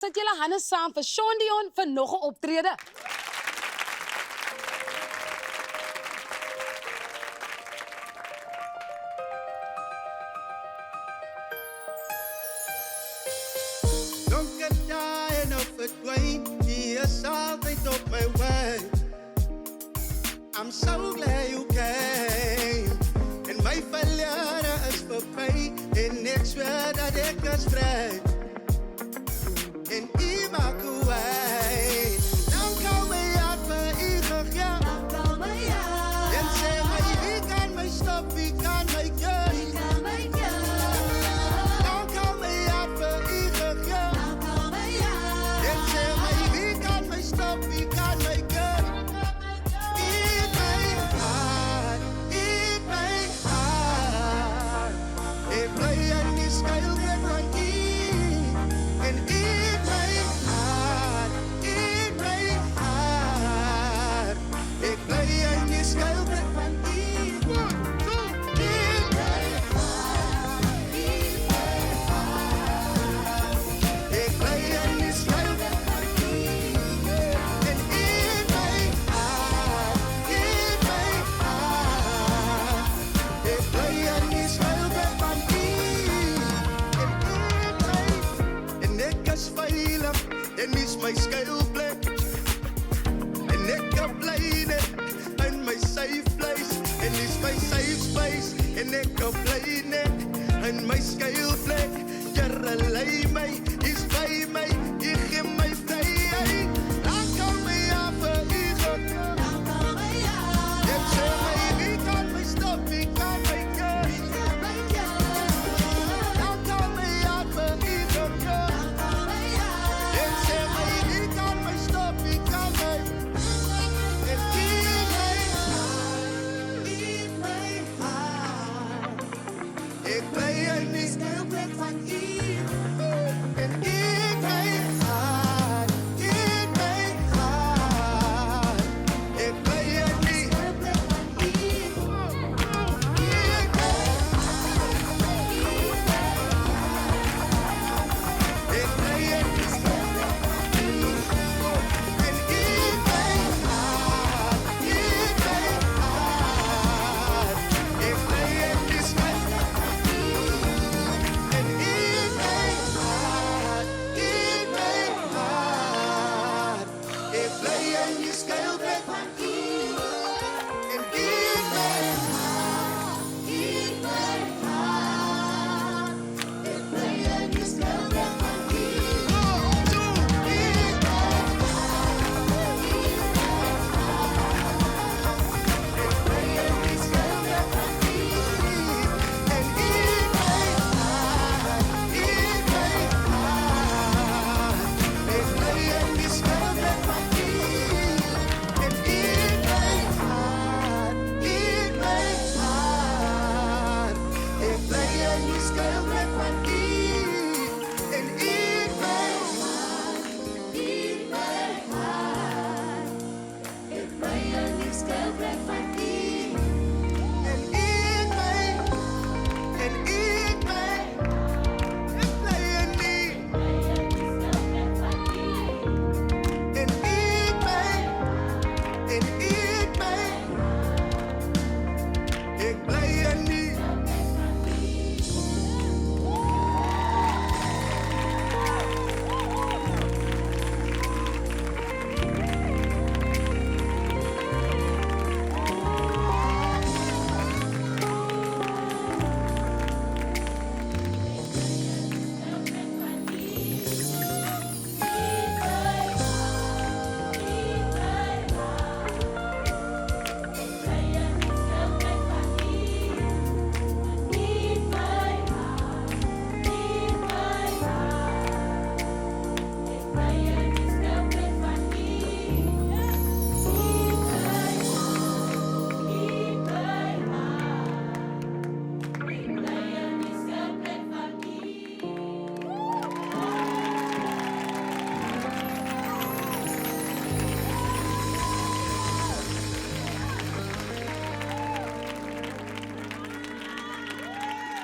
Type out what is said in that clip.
Sit julle hande saam vir Sean Dion vir nog 'n optrede. Donker dae en op verdwyn, jy is altyd op my way. I'm so glad you came. En my verlede is verby, en ek sweer dat ek is vry. En u maak away. Nou kom my hart vir u gegee. En sê my, wie kan my stop, wie kan my keer? Nou kom my hart vir u gegee. En sê my, wie kan my stop, wie kan my keer? Eat my heart, eat my heart. Ek bly in die skuilbed van u. En eat my heart, eat my heart. Ek bly in die skuilbed van u. Eat my heart, eat my heart. Ek bly in die skuilbed van u. En eat my heart, eat my heart. Ek bly in die skuilbed van u. En eat my. En ek is veilig, en is my skuil